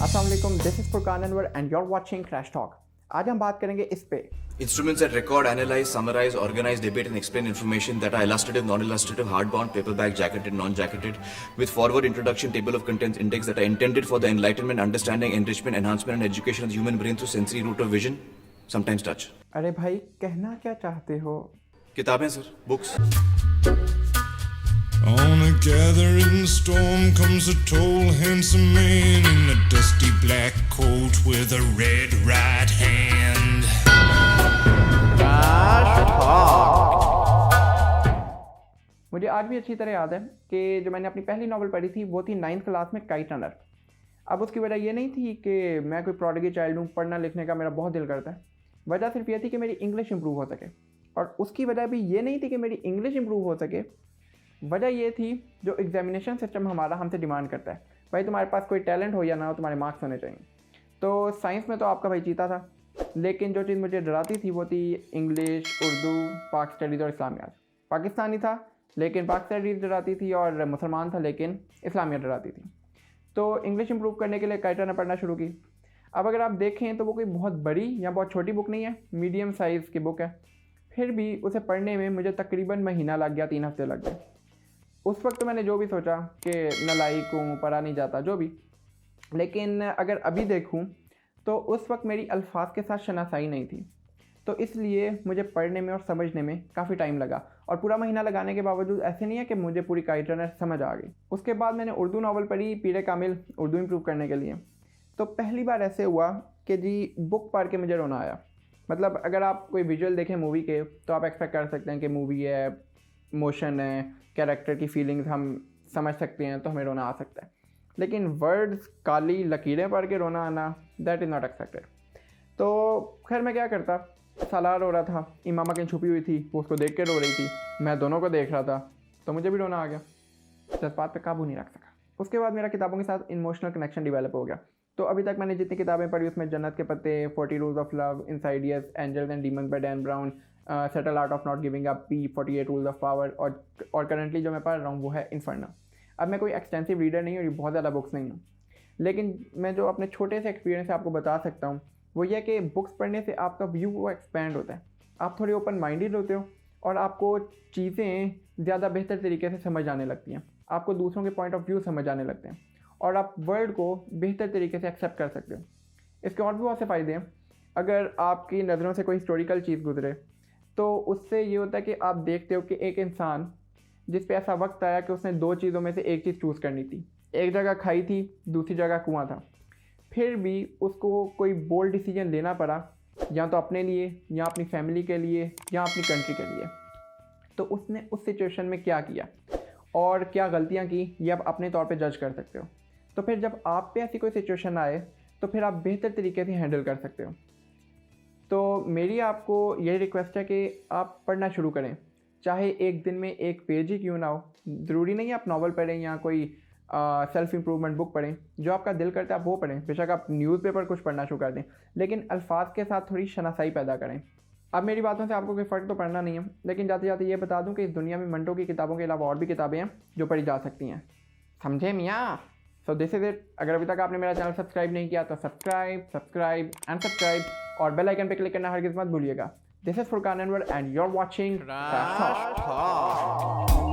अस्सलाम वालेकुम, this is Furqan Anwar and you're watching crash talk. आज हम बात करेंगे इस पे Instruments that record, analyze, summarize, organize, debate, and explain information that are illustrative, non-illustrative, hardbound, paperback, jacketed, non-jacketed, with forward introduction, table of contents, index that are intended for the enlightenment, understanding, enrichment, enhancement, and education of the human brain through sensory route of vision, sometimes touch. अरे भाई, कहना क्या चाहते हो? किताबें sir, books. On a gathering storm comes a tall, handsome man in a dusty black coat with a red right hand. मुझे आज भी अच्छी तरह याद है कि जो मैंने अपनी पहली नॉवल पढ़ी थी वो थी 9th क्लास में, काइट रनर। अब उसकी वजह ये नहीं थी कि मैं कोई प्रोडिगी चाइल्ड हूँ, पढ़ना लिखने का मेरा बहुत दिल करता है। वजह सिर्फ ये थी कि मेरी इंग्लिश इंप्रूव हो सके, और उसकी वजह भी ये नहीं थी कि मेरी इंग्लिश इंप्रूव हो सके। वजह ये थी जो एग्जामिनेशन सिस्टम हमारा हमसे डिमांड करता है, भाई तुम्हारे पास कोई टैलेंट हो या ना हो, तुम्हारे मार्क्स होने चाहिए। तो साइंस में तो आपका भाई चीता था, लेकिन जो चीज़ मुझे डराती थी वो थी इंग्लिश, उर्दू, पाक स्टडीज़ और इस्लामियात। पाकिस्तानी था लेकिन पाक स्टडीज़ डराती थी, और मुसलमान था लेकिन इस्लामियात डराती थी। तो इंग्लिश इंप्रूव करने के लिए काइट रनर पढ़ना शुरू की। अब अगर आप देखें तो वो कोई बहुत बड़ी या बहुत छोटी बुक नहीं है, मीडियम साइज़ की बुक है। फिर भी उसे पढ़ने में मुझे तकरीबन महीना लग गया, 3 हफ्ते लग गए। उस वक्त तो मैंने जो भी सोचा कि नालायक हूँ, पढ़ा नहीं जाता, जो भी। लेकिन अगर अभी देखूँ तो उस वक्त मेरी अल्फाज के साथ शनासाई नहीं थी, तो इसलिए मुझे पढ़ने में और समझने में काफ़ी टाइम लगा। और पूरा महीना लगाने के बावजूद ऐसे नहीं है कि मुझे पूरी काइट रनर समझ आ गई। उसके बाद मैंने उर्दू नावल पढ़ी, पीरे कामिल, उर्दू इम्प्रूव करने के लिए। तो पहली बार ऐसे हुआ कि जी बुक पढ़ के मुझे रोना आया। मतलब अगर आप कोई विजुअल देखें मूवी के तो आप एक्सपेक्ट कर सकते हैं कि मूवी है, मोशन है, कैरेक्टर की फीलिंग्स हम समझ सकते हैं तो हमें रोना आ सकता है। लेकिन वर्ड्स, काली लकीरें पढ़ के रोना आना, दैट इज़ नॉट एक्सपेक्टेड। तो खैर मैं क्या करता, सालार रो रहा था, इमामा कहीं छुपी हुई थी, वो उसको देख के रो रही थी, मैं दोनों को देख रहा था, तो मुझे भी रोना आ गया। जज्बात पे काबू नहीं रख सका। उसके बाद मेरा किताबों के साथ इमोशनल कनेक्शन डेवलप हो गया। तो अभी तक मैंने जितनी किताबें पढ़ी उसमें जन्नत ke Patte, 40 rules of love, Insidious, Angels and Demons by Dan Brown, subtle art of not giving up, P, 48 rules of power, और करंटली जो मैं पढ़ रहा हूँ वो है इन्फर्नो। अब मैं कोई एक्सटेंसिव रीडर नहीं हूँ, ये बहुत ज़्यादा बुक्स नहीं हूँ, लेकिन मैं जो अपने छोटे से एक्सपीरियंस से आपको बता सकता हूँ वो ये कि बुक्स पढ़ने से आपका व्यू वो एक्सपैंड होता है। आप थोड़े ओपन माइंडेड होते हो और आपको चीज़ें ज़्यादा बेहतर तरीके से समझ आने लगती हैं, आपको दूसरों के पॉइंट ऑफ व्यू समझ आने लगते हैं, और आप वर्ल्ड को बेहतर तरीके से एक्सेप्ट कर सकते हो। इसके और भी बहुत से फ़ायदे हैं। अगर आपकी नज़रों से कोई हिस्टोरिकल चीज़ गुजरे तो उससे ये होता है कि आप देखते हो कि एक इंसान जिस पे ऐसा वक्त आया कि उसने 2 चीज़ों में से एक चीज़ चूज़ करनी थी। एक जगह खाई थी, दूसरी जगह कुआं था, फिर भी उसको कोई बोल्ड डिसीजन लेना पड़ा, या तो अपने लिए, या अपनी फैमिली के लिए, या अपनी कंट्री के लिए। तो उसने उस सिचुएशन में क्या किया और क्या गलतियाँ की, ये आप अपने तौर पे जज कर सकते हो। तो फिर जब आप पे ऐसी कोई सिचुएशन आए तो फिर आप बेहतर तरीके से हैंडल कर सकते हो। तो मेरी आपको यही रिक्वेस्ट है कि आप पढ़ना शुरू करें, चाहे एक दिन में एक पेज ही क्यों ना हो। ज़रूरी नहीं है आप नावल पढ़ें या कोई सेल्फ इम्प्रूवमेंट बुक पढ़ें, जो आपका दिल करता है आप वो पढ़ें। बेशक आप न्यूज़पेपर कुछ पढ़ना शुरू कर दें, लेकिन अल्फाज के साथ थोड़ी शनासाई पैदा करें। अब मेरी बातों से आपको कोई फ़र्क तो पड़ना नहीं है, लेकिन जाते जाते ये बता दूं कि इस दुनिया में मंटो की किताबों के अलावा और भी किताबें हैं जो पढ़ी जा सकती हैं। समझे मियाँ? So this is it. अगर अभी तक आपने मेरा चैनल सब्सक्राइब नहीं किया तो सब्सक्राइब एंड सब्सक्राइब, और बेल आइकन पे क्लिक करना हरगिज़ मत भूलिएगा। This is Furqan Anwar and you are watching crash talk.